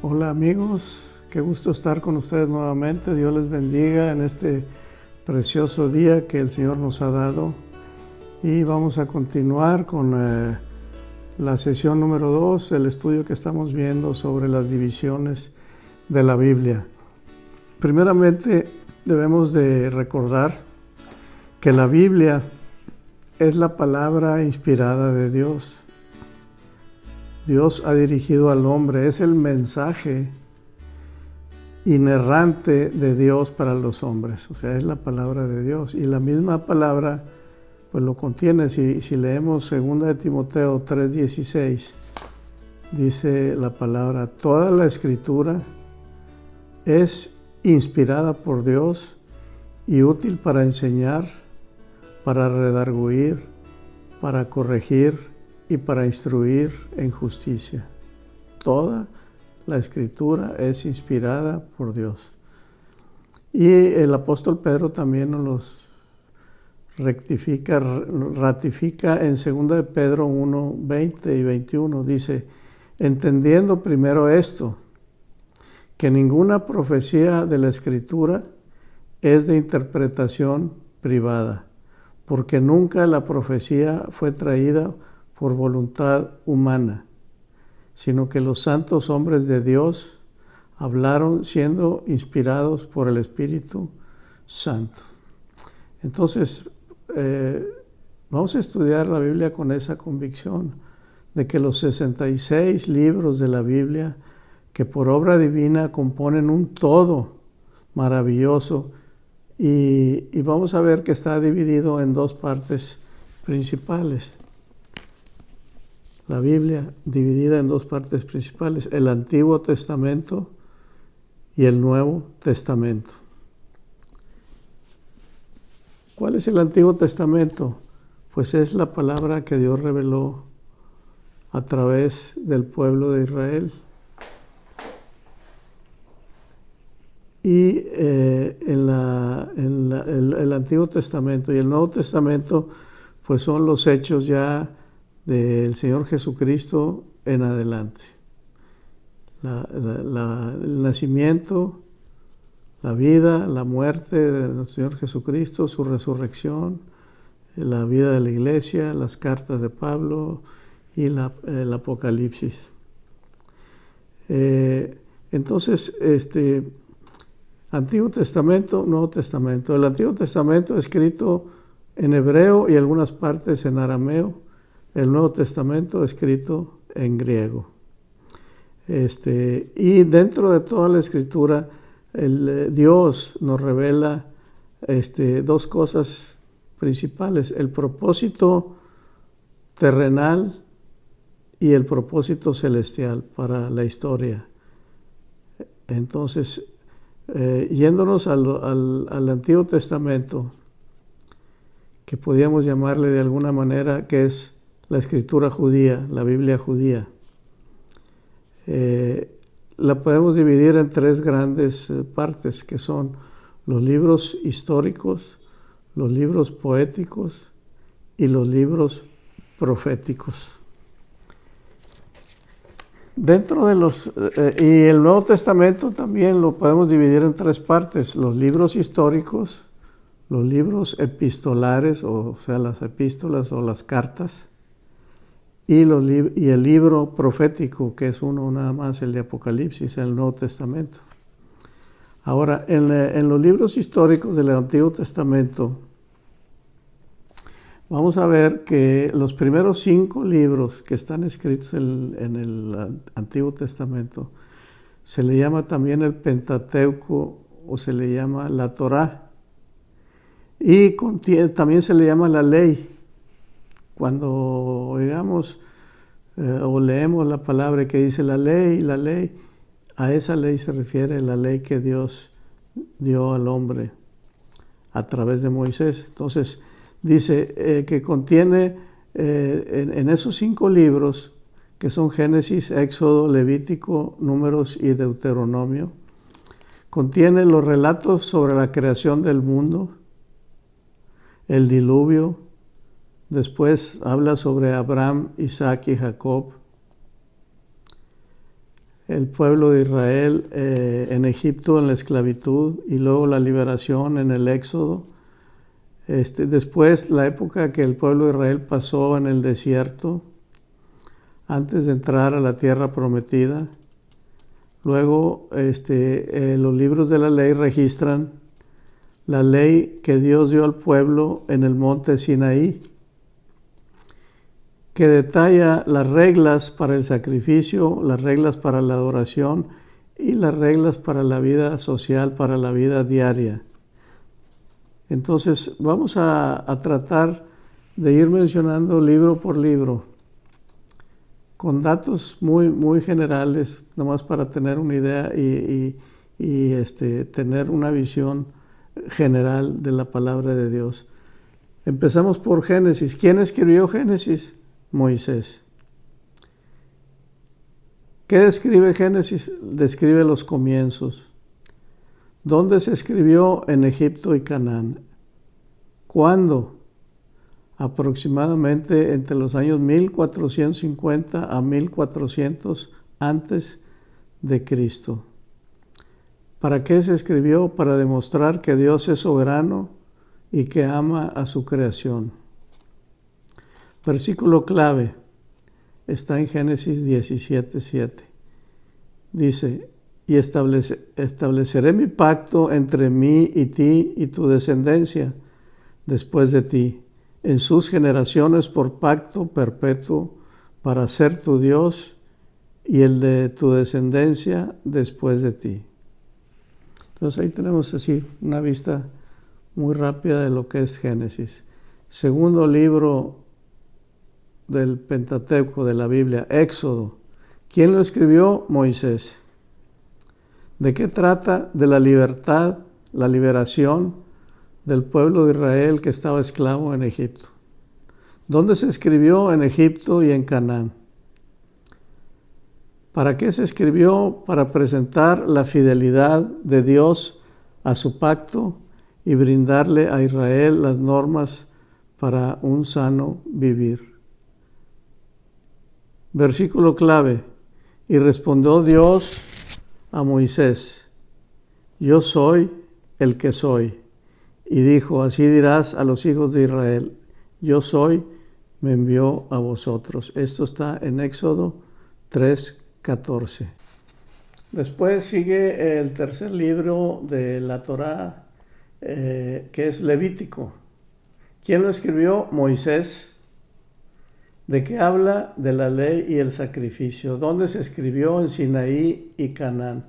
Hola amigos, qué gusto estar con ustedes nuevamente. Dios les bendiga en este precioso día que el Señor nos ha dado. Y vamos a continuar con la sesión número 2, el estudio que estamos viendo sobre las divisiones de la Biblia. Primeramente debemos de recordar que la Biblia es la palabra inspirada de Dios. Dios ha dirigido al hombre, es el mensaje inerrante de Dios para los hombres, o sea, es la palabra de Dios. Y la misma palabra pues lo contiene. Si leemos 2 de Timoteo 3:16, dice la palabra: toda la escritura es inspirada por Dios y útil para enseñar, para redarguir, para corregir y para instruir en justicia. Toda la escritura es inspirada por Dios. Y el apóstol Pedro también nos los ratifica en 2 de Pedro 1, 20 y 21. Dice: entendiendo primero esto, que ninguna profecía de la escritura es de interpretación privada, porque nunca la profecía fue traída por voluntad humana, sino que los santos hombres de Dios hablaron siendo inspirados por el Espíritu Santo. Entonces, vamos a estudiar la Biblia con esa convicción de que los 66 libros de la Biblia, que por obra divina componen un todo maravilloso, y vamos a ver que está dividido en dos partes principales. La Biblia dividida en dos partes principales: el Antiguo Testamento y el Nuevo Testamento. ¿Cuál es el Antiguo Testamento? Pues es la palabra que Dios reveló a través del pueblo de Israel. Y el Antiguo Testamento y el Nuevo Testamento pues son los hechos ya del Señor Jesucristo en adelante. El nacimiento, la vida, la muerte de nuestro Señor Jesucristo, su resurrección, la vida de la iglesia, las cartas de Pablo y el Apocalipsis. Entonces, Antiguo Testamento, Nuevo Testamento. El Antiguo Testamento escrito en hebreo y algunas partes en arameo. El Nuevo Testamento escrito en griego. Y dentro de toda la escritura, Dios nos revela dos cosas principales: el propósito terrenal y el propósito celestial para la historia. Entonces, yéndonos al Antiguo Testamento, que podríamos llamarle de alguna manera, que es la escritura judía, la Biblia judía, la podemos dividir en tres grandes partes, que son los libros históricos, los libros poéticos y los libros proféticos. Dentro de y el Nuevo Testamento también lo podemos dividir en tres partes: los libros históricos, los libros epistolares, o sea, las epístolas o las cartas, y el libro profético, que es uno nada más, el de Apocalipsis, el Nuevo Testamento. Ahora, en los libros históricos del Antiguo Testamento, vamos a ver que los primeros 5 libros que están escritos en el Antiguo Testamento se le llama también el Pentateuco, o se le llama la Torá, y también se le llama la ley. Cuando oigamos o leemos la palabra que dice la ley, a esa ley se refiere la ley que Dios dio al hombre a través de Moisés. Entonces, dice que contiene en esos 5 libros, que son Génesis, Éxodo, Levítico, Números y Deuteronomio, contiene los relatos sobre la creación del mundo, el diluvio. Después habla sobre Abraham, Isaac y Jacob. el pueblo de Israel en Egipto en la esclavitud y luego la liberación en el Éxodo. Después la época que el pueblo de Israel pasó en el desierto antes de entrar a la tierra prometida. Luego los libros de la ley registran la ley que Dios dio al pueblo en el monte Sinaí, que detalla las reglas para el sacrificio, las reglas para la adoración y las reglas para la vida social, para la vida diaria. Entonces vamos a tratar de ir mencionando libro por libro, con datos muy, muy generales, nomás para tener una idea y tener una visión general de la palabra de Dios. Empezamos por Génesis. ¿Quién escribió Génesis? Moisés. ¿Qué describe Génesis? Describe los comienzos. ¿Dónde se escribió? En Egipto y Canaán. ¿Cuándo? Aproximadamente entre los años 1450 a 1400 antes de Cristo. ¿Para qué se escribió? Para demostrar que Dios es soberano y que ama a su creación. Versículo clave está en Génesis 17:7. Dice: y estableceré mi pacto entre mí y ti y tu descendencia después de ti, en sus generaciones por pacto perpetuo, para ser tu Dios y el de tu descendencia después de ti. Entonces ahí tenemos así una vista muy rápida de lo que es Génesis. Segundo libro del Pentateuco, de la Biblia, Éxodo. ¿Quién lo escribió? Moisés. ¿De qué trata? De la libertad, la liberación del pueblo de Israel que estaba esclavo en Egipto. ¿Dónde se escribió? En Egipto y en Canaán. ¿Para qué se escribió? Para presentar la fidelidad de Dios a su pacto y brindarle a Israel las normas para un sano vivir. Versículo clave: y respondió Dios a Moisés: yo soy el que soy. Y dijo: así dirás a los hijos de Israel: yo soy, me envió a vosotros. Esto está en Éxodo 3:14. Después sigue el tercer libro de la Torá, que es Levítico. ¿Quién lo escribió? Moisés. ¿De qué habla? De la ley y el sacrificio. ¿Dónde se escribió? En Sinaí y Canaán.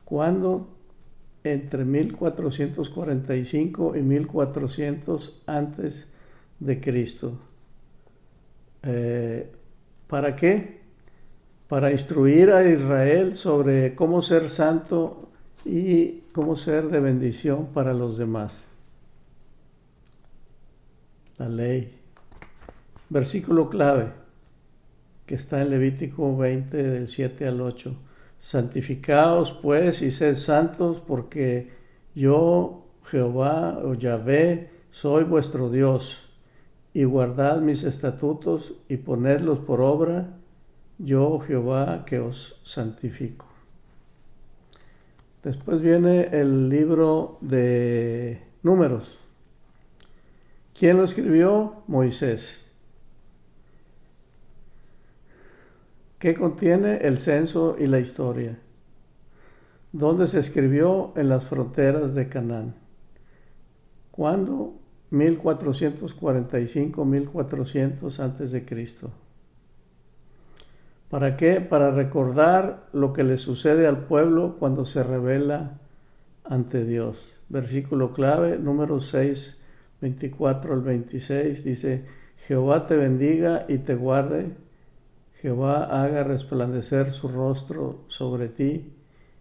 ¿Cuándo? Entre 1445 y 1400 antes de Cristo. ¿Para qué? Para instruir a Israel sobre cómo ser santo y cómo ser de bendición para los demás. La ley. Versículo clave que está en Levítico 20 del 7 al 8. Santificaos pues y sed santos, porque yo, Jehová o Yahvé, soy vuestro Dios, y guardad mis estatutos y ponedlos por obra, yo, Jehová, que os santifico. Después viene el libro de Números. ¿Quién lo escribió? Moisés. ¿Qué contiene? El censo y la historia. ¿Dónde se escribió? En las fronteras de Canaán. ¿Cuándo? 1445, 1400 antes de Cristo. ¿Para qué? Para recordar lo que le sucede al pueblo cuando se rebela ante Dios. Versículo clave, Números 6, 24 al 26, dice: Jehová te bendiga y te guarde. Jehová haga resplandecer su rostro sobre ti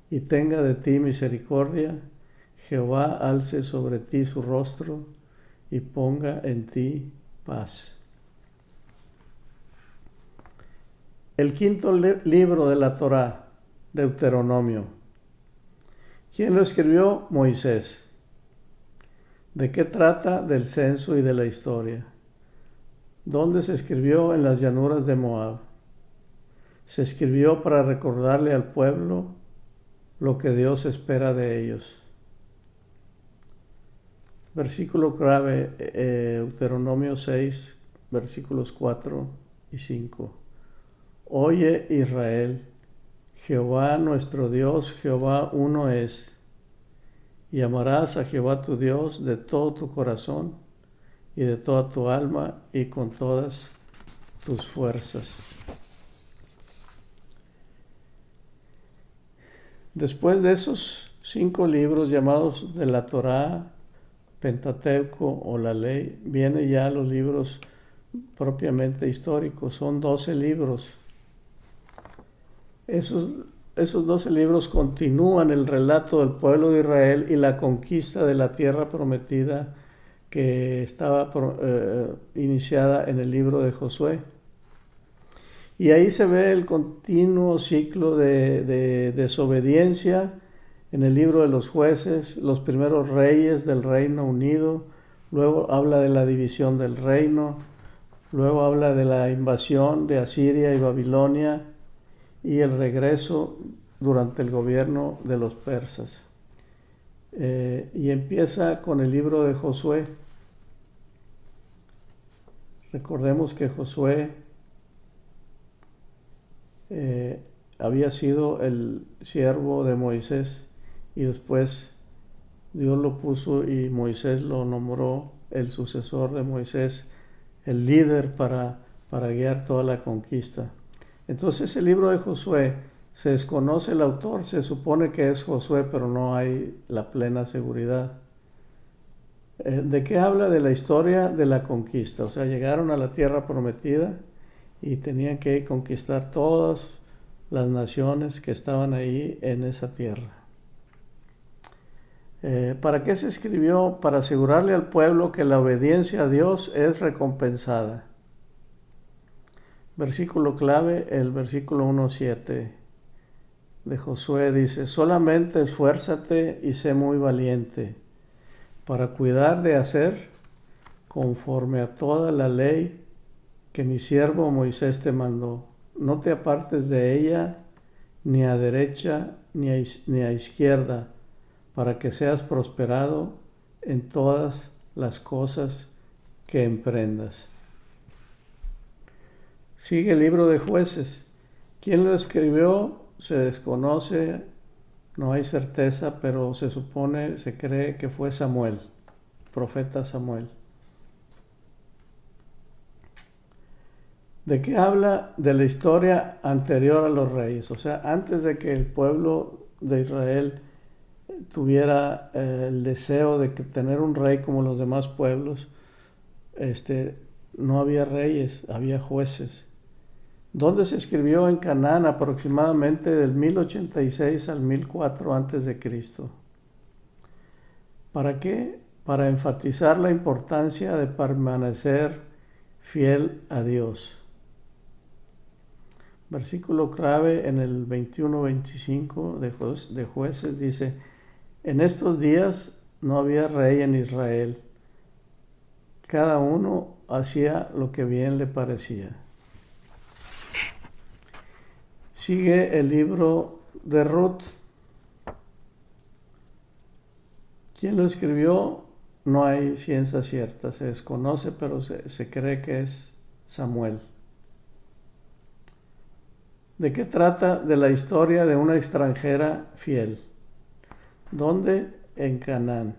y tenga de ti misericordia. Jehová alce sobre ti su rostro y ponga en ti paz. El quinto libro de la Torá, Deuteronomio. ¿Quién lo escribió? Moisés. ¿De qué trata? Del censo y de la historia. ¿Dónde se escribió? En las llanuras de Moab. Se escribió para recordarle al pueblo lo que Dios espera de ellos. Versículo clave, Deuteronomio 6, versículos 4 y 5. Oye Israel, Jehová nuestro Dios, Jehová uno es, y amarás a Jehová tu Dios de todo tu corazón y de toda tu alma y con todas tus fuerzas. Después de esos 5 libros llamados de la Torá, Pentateuco o la ley, vienen ya los libros propiamente históricos. Son 12 libros. Esos 12 libros continúan el relato del pueblo de Israel y la conquista de la tierra prometida que estaba iniciada en el libro de Josué. Y ahí se ve el continuo ciclo de desobediencia en el libro de los jueces, los primeros reyes del Reino Unido, luego habla de la división del reino, luego habla de la invasión de Asiria y Babilonia y el regreso durante el gobierno de los persas. Y empieza con el libro de Josué. Recordemos que Josué había sido el siervo de Moisés y después Dios lo puso y Moisés lo nombró el sucesor de Moisés, el líder para guiar toda la conquista. Entonces el libro de Josué, se desconoce el autor, se supone que es Josué, pero no hay la plena seguridad. ¿De qué habla? De la historia de la conquista. O sea, llegaron a la tierra prometida y tenían que conquistar todas las naciones que estaban ahí en esa tierra. ¿Para qué se escribió? Para asegurarle al pueblo que la obediencia a Dios es recompensada. Versículo clave, el versículo 1:7 de Josué dice: solamente esfuérzate y sé muy valiente para cuidar de hacer conforme a toda la ley que mi siervo Moisés te mandó. No te apartes de ella ni a derecha ni a izquierda, para que seas prosperado en todas las cosas que emprendas. Sigue el libro de Jueces. ¿Quién lo escribió? Se desconoce, no hay certeza, pero se supone, se cree que fue Samuel, profeta Samuel. ¿De qué habla? De la historia anterior a los reyes, o sea, antes de que el pueblo de Israel tuviera el deseo de tener un rey como los demás pueblos, no había reyes, había jueces. ¿Dónde se escribió? En Canaán, aproximadamente del 1086 al 1004 antes de Cristo. ¿Para qué? Para enfatizar la importancia de permanecer fiel a Dios. Versículo clave en el 21-25 de Jueces dice: en estos días no había rey en Israel, cada uno hacía lo que bien le parecía. Sigue el libro de Ruth. ¿Quién lo escribió? No hay ciencia cierta, se desconoce, pero se cree que es Samuel. ¿De qué trata? De la historia de una extranjera fiel. ¿Dónde? En Canaán.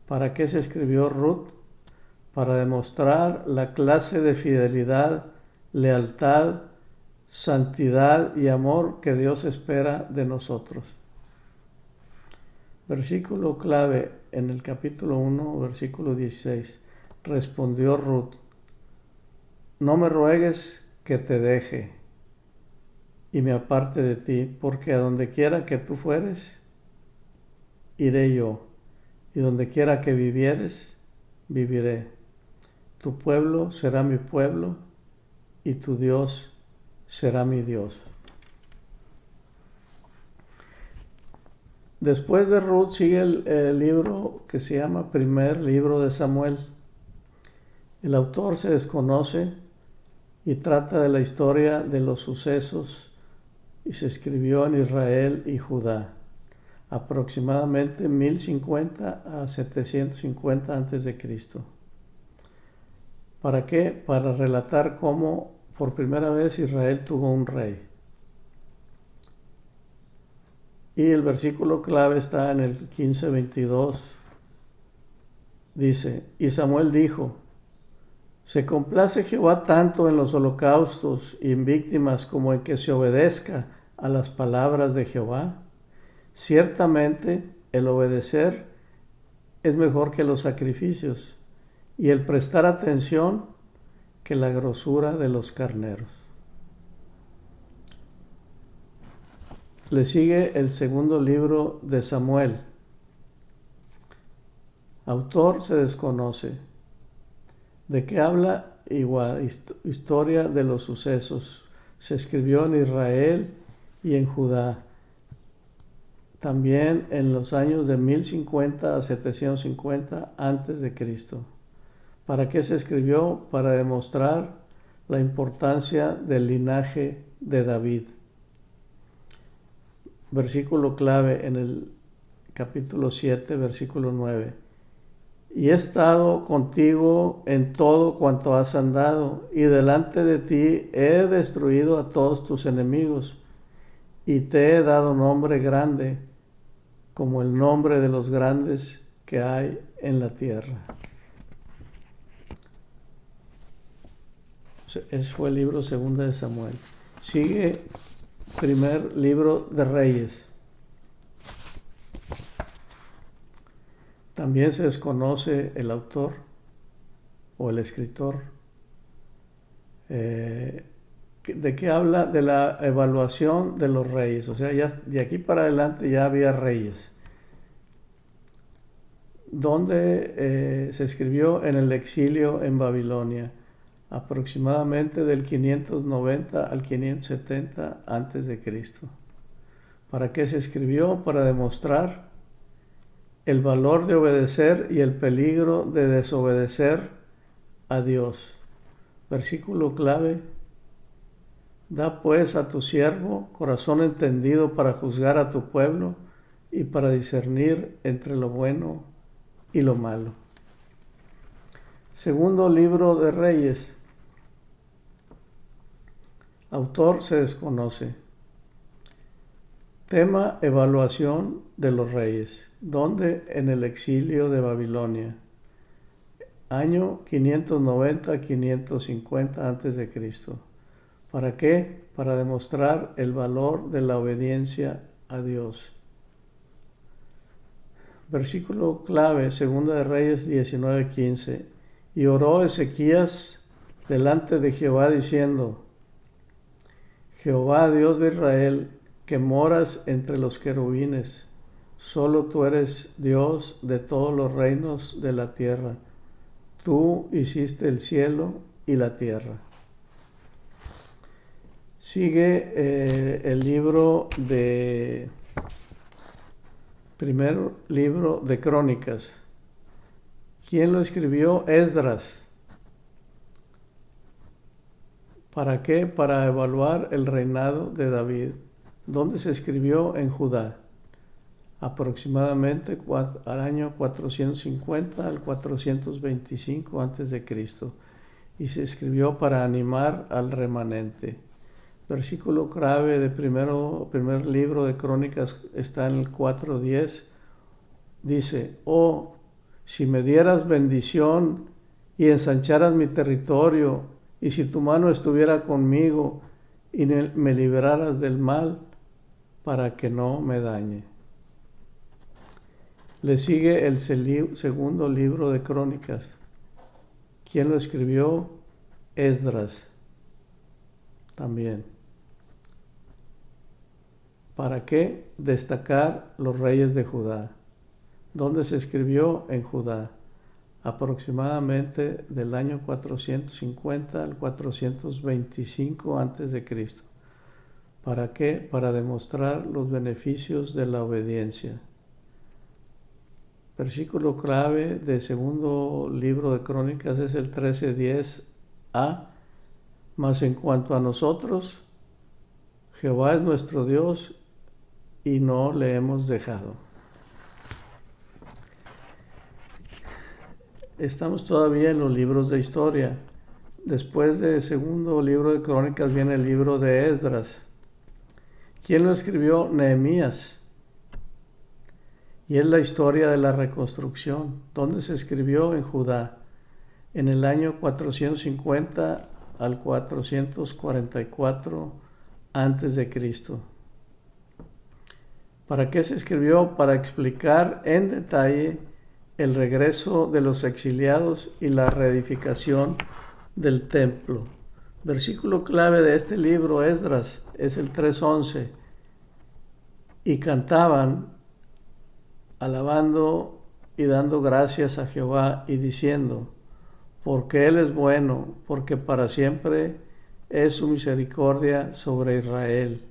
¿Para qué se escribió Ruth? Para demostrar la clase de fidelidad, lealtad, santidad y amor que Dios espera de nosotros. Versículo clave en el capítulo 1, versículo 16. Respondió Ruth: no me ruegues que te deje y me aparte de ti, porque a donde quiera que tú fueres, iré yo, y donde quiera que vivieres, viviré. Tu pueblo será mi pueblo, y tu Dios será mi Dios. Después de Ruth sigue el libro que se llama Primer Libro de Samuel. El autor se desconoce, y trata de la historia de los sucesos y se escribió en Israel y Judá, aproximadamente 1050 a 750 a.C. ¿Para qué? Para relatar cómo por primera vez Israel tuvo un rey. Y el versículo clave está en el 15:22. Dice, y Samuel dijo, ¿se complace Jehová tanto en los holocaustos y en víctimas como en que se obedezca a las palabras de Jehová? Ciertamente el obedecer es mejor que los sacrificios y el prestar atención que la grosura de los carneros. Le sigue el segundo libro de Samuel. Autor se desconoce. ¿De qué habla? Igual, historia de los sucesos. Se escribió en Israel y en Judá. También en los años de 1050 a 750 a.C. ¿Para qué se escribió? Para demostrar la importancia del linaje de David. Versículo clave en el capítulo 7, versículo 9. Y he estado contigo en todo cuanto has andado, y delante de ti he destruido a todos tus enemigos, y te he dado nombre grande, como el nombre de los grandes que hay en la tierra. Ese fue el libro segundo de Samuel. Sigue primer libro de Reyes. También se desconoce el autor o el escritor. ¿De qué habla? De la evaluación de los reyes. O sea, ya de aquí para adelante ya había reyes. Donde se escribió en el exilio en Babilonia, aproximadamente del 590 al 570 a.C. ¿Para qué se escribió? Para demostrar el valor de obedecer y el peligro de desobedecer a Dios. Versículo clave. Da pues a tu siervo corazón entendido para juzgar a tu pueblo y para discernir entre lo bueno y lo malo. Segundo libro de Reyes. Autor se desconoce. Tema: evaluación de los reyes. ¿Dónde? En el exilio de Babilonia. Año 590 a 550 a.C. ¿Para qué? Para demostrar el valor de la obediencia a Dios. Versículo clave, Segunda de Reyes 19:15. Y oró Ezequías delante de Jehová diciendo: Jehová, Dios de Israel, que moras entre los querubines, solo tú eres Dios de todos los reinos de la tierra. Tú hiciste el cielo y la tierra. Sigue el libro de primer libro de Crónicas. ¿Quién lo escribió? Esdras. ¿Para qué? Para evaluar el reinado de David. ¿Dónde se escribió? En Judá. Aproximadamente al año 450 al 425 a.C. Y se escribió para animar al remanente. Versículo clave de primer libro de Crónicas está en el 4:10. Dice: oh, si me dieras bendición y ensancharas mi territorio, y si tu mano estuviera conmigo y me libraras del mal, para que no me dañe. Le sigue el segundo libro de Crónicas. ¿Quién lo escribió? Esdras. También. ¿Para qué? Destacar los reyes de Judá. ¿Dónde se escribió? En Judá. Aproximadamente del año 450 al 425 a.C. ¿Para qué? Para demostrar los beneficios de la obediencia. Versículo clave del segundo libro de Crónicas es el 13:10a. Mas en cuanto a nosotros, Jehová es nuestro Dios y no le hemos dejado. Estamos todavía en los libros de historia. Después del segundo libro de Crónicas viene el libro de Esdras. ¿Quién lo escribió? Nehemías. Y es la historia de la reconstrucción. ¿Dónde se escribió? En Judá, en el año 450 al 444 antes de Cristo. ¿Para qué se escribió? Para explicar en detalle el regreso de los exiliados y la reedificación del templo. Versículo clave de este libro, Esdras, es el 3:11. Y cantaban, alabando y dando gracias a Jehová y diciendo, porque Él es bueno, porque para siempre es su misericordia sobre Israel.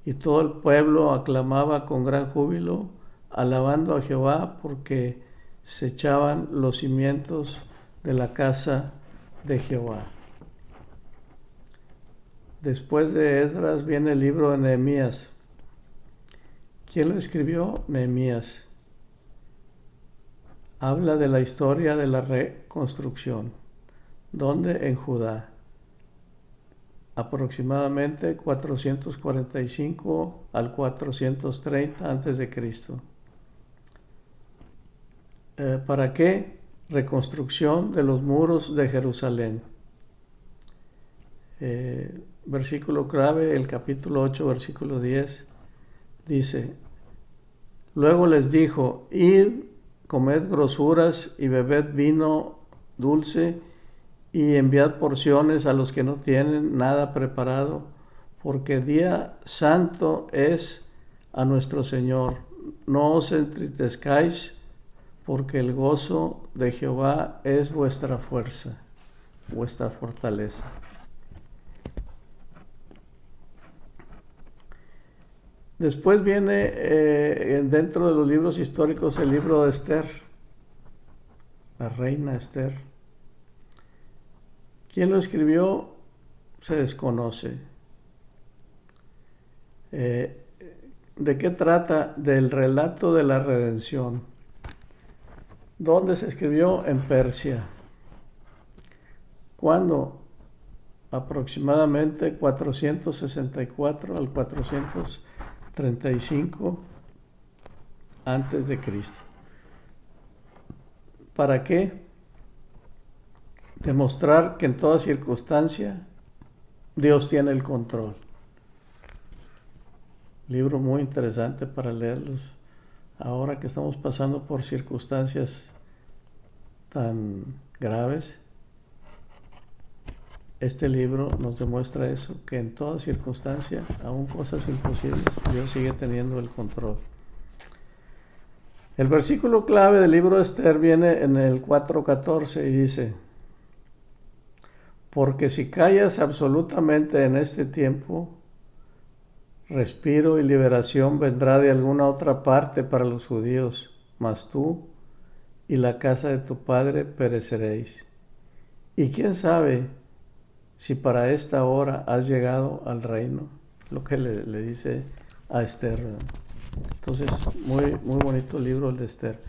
Y todo el pueblo aclamaba con gran júbilo, alabando a Jehová, porque se echaban los cimientos de la casa de Jehová. Después de Esdras viene el libro de Nehemías. ¿Quién lo escribió? Nehemías. Habla de la historia de la reconstrucción. ¿Dónde? En Judá. Aproximadamente 445 al 430 antes de Cristo. ¿Para qué? Reconstrucción de los muros de Jerusalén. Versículo clave, el capítulo 8, versículo 10, dice, luego les dijo, id, comed grosuras y bebed vino dulce y enviad porciones a los que no tienen nada preparado, porque día santo es a nuestro Señor. No os entristezcáis, porque el gozo de Jehová es vuestra fuerza, vuestra fortaleza. Después viene dentro de los libros históricos el libro de Esther, la reina Esther. ¿Quién lo escribió? Se desconoce. ¿De qué trata? Del relato de la redención. ¿Dónde se escribió? En Persia. ¿Cuándo? Aproximadamente 464 al 435 antes de Cristo. ¿Para qué? Demostrar que en toda circunstancia Dios tiene el control. Libro muy interesante para leerlos ahora que estamos pasando por circunstancias tan graves. Este libro nos demuestra eso, que en toda circunstancia, aun cosas imposibles, Dios sigue teniendo el control. El versículo clave del libro de Esther viene en el 4:14 y dice, porque si callas absolutamente en este tiempo, respiro y liberación vendrá de alguna otra parte para los judíos, mas tú y la casa de tu padre pereceréis. Y quién sabe si para esta hora has llegado al reino, lo que le dice a Esther. Entonces, muy bonito el libro el de Esther.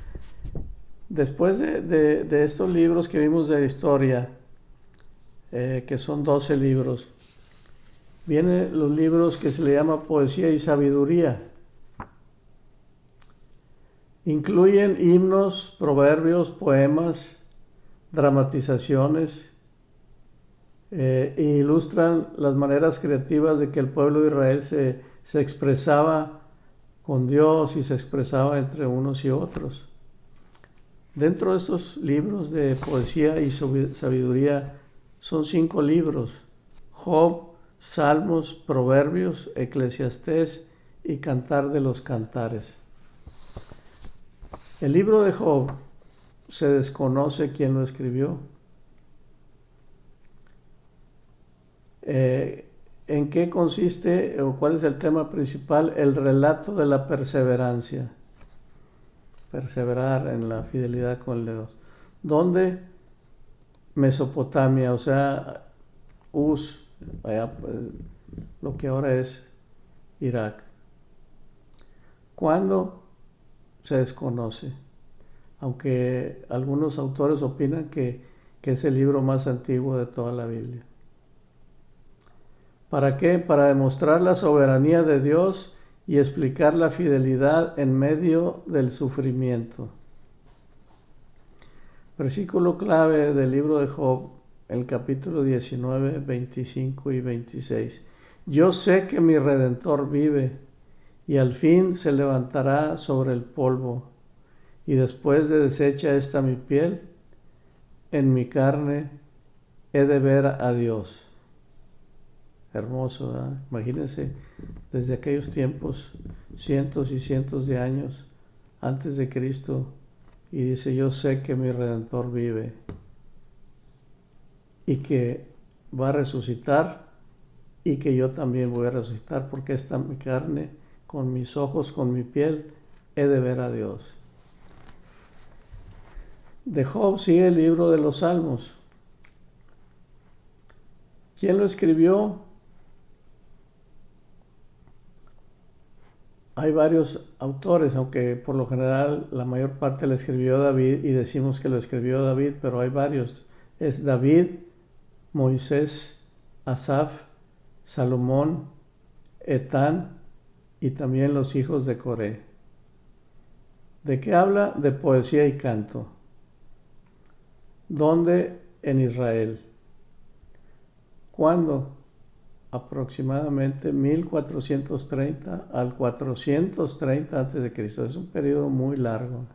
Después de estos libros que vimos de historia, que son 12 libros, vienen los libros que se le llama poesía y sabiduría. Incluyen himnos, proverbios, poemas, dramatizaciones, e ilustran las maneras creativas de que el pueblo de Israel se expresaba con Dios y se expresaba entre unos y otros. Dentro de estos libros de poesía y sabiduría son 5 libros: Job, Salmos, Proverbios, Eclesiastés y Cantar de los Cantares. El libro de Job se desconoce quién lo escribió. ¿En qué consiste o cuál es el tema principal? El relato de la perseverancia. Perseverar en la fidelidad con Dios. ¿Dónde? Mesopotamia, o sea, Uz, allá, lo que ahora es Irak. ¿Cuándo? Se desconoce, aunque algunos autores opinan que es el libro más antiguo de toda la Biblia. ¿Para qué? Para demostrar la soberanía de Dios y explicar la fidelidad en medio del sufrimiento. Versículo clave del libro de Job, el capítulo 19, 25 y 26. Yo sé que mi Redentor vive y al fin se levantará sobre el polvo, y después de deshecha esta mi piel, en mi carne he de ver a Dios. Hermoso, ¿eh? Imagínense, desde aquellos tiempos, cientos y cientos de años antes de Cristo, y dice, yo sé que mi Redentor vive y que va a resucitar y que yo también voy a resucitar, porque esta mi carne, con mis ojos, con mi piel, he de ver a Dios. De Job sigue el libro de los Salmos. ¿Quién lo escribió? Hay varios autores, aunque por lo general la mayor parte la escribió David y decimos que lo escribió David, pero hay varios. Es David, Moisés, Asaf, Salomón, Etán y también los hijos de Coré. ¿De qué habla? De poesía y canto. ¿Dónde? En Israel. ¿Cuándo? Aproximadamente 1430 al 430 a.C. Es un periodo muy largo.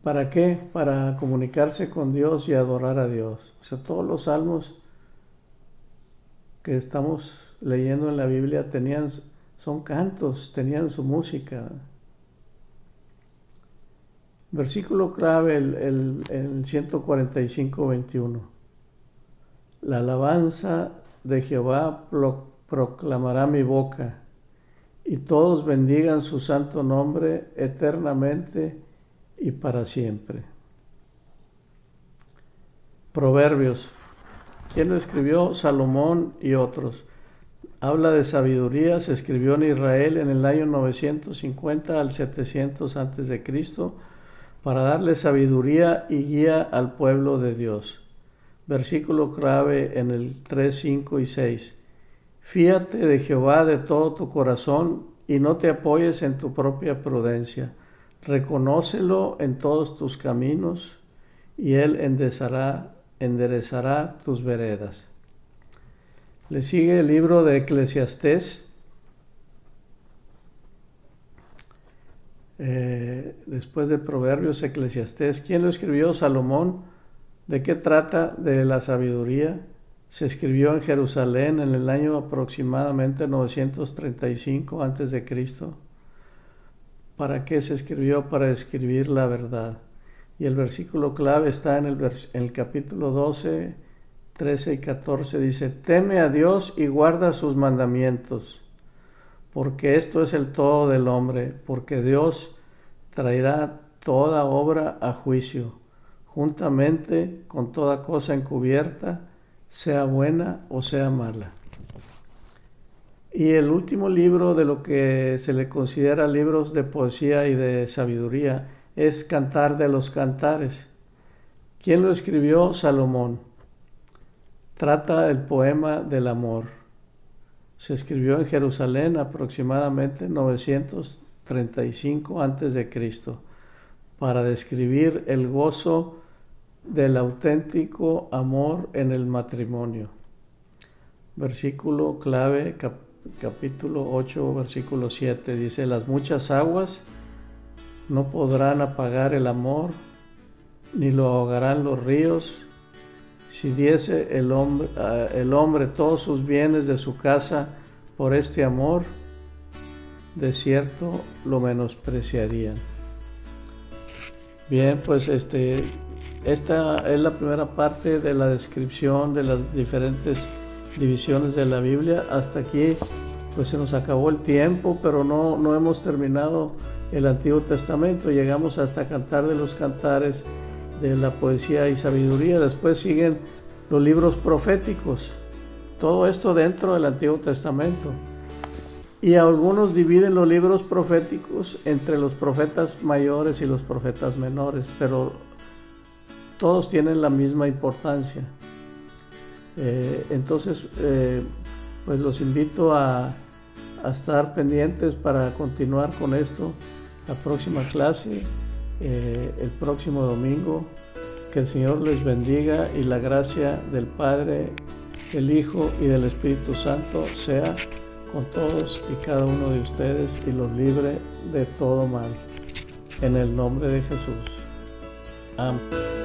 ¿Para qué? Para comunicarse con Dios y adorar a Dios. O sea, todos los salmos que estamos leyendo en la Biblia son cantos, tenían su música. Versículo clave, el 145, 21. La alabanza de Jehová proclamará mi boca, y todos bendigan su santo nombre eternamente y para siempre. Proverbios. ¿Quién lo escribió? Salomón y otros. Habla de sabiduría, se escribió en Israel en el año 950 al 700 a.C., para darle sabiduría y guía al pueblo de Dios. Versículo clave en el 3, 5 y 6. Fíate de Jehová de todo tu corazón y no te apoyes en tu propia prudencia. Reconócelo en todos tus caminos y Él enderezará tus veredas. Le sigue el libro de Eclesiastés. Después de Proverbios, Eclesiastés. ¿Quién lo escribió? Salomón. ¿De qué trata? De la sabiduría. Se escribió en Jerusalén en el año aproximadamente 935 a.C. ¿Para qué se escribió? Para describir la verdad. Y el versículo clave está en el capítulo 12, 13 y 14. Dice, teme a Dios y guarda sus mandamientos, porque esto es el todo del hombre, porque Dios traerá toda obra a juicio, juntamente con toda cosa encubierta, sea buena o sea mala. Y el último libro de lo que se le considera libros de poesía y de sabiduría es Cantar de los Cantares. ¿Quién lo escribió? Salomón. Trata el poema del amor. Se escribió en Jerusalén aproximadamente 935 a.C. para describir el gozo del auténtico amor en el matrimonio. Versículo clave, capítulo 8, versículo 7, dice, las muchas aguas no podrán apagar el amor, ni lo ahogarán los ríos. Si diese el hombre todos sus bienes de su casa por este amor, de cierto lo menospreciarían. Bien, pues esta es la primera parte de la descripción de las diferentes divisiones de la Biblia. Hasta aquí pues se nos acabó el tiempo, pero no hemos terminado el Antiguo Testamento. Llegamos hasta Cantar de los Cantares, de la poesía y sabiduría. Después siguen los libros proféticos, todo esto dentro del Antiguo Testamento. Y algunos dividen los libros proféticos entre los profetas mayores y los profetas menores, pero todos tienen la misma importancia. Entonces, pues los invito a estar pendientes para continuar con esto, la próxima clase, el próximo domingo. Que el Señor les bendiga y la gracia del Padre, del Hijo y del Espíritu Santo sea con todos y cada uno de ustedes y los libre de todo mal. En el nombre de Jesús. Amén.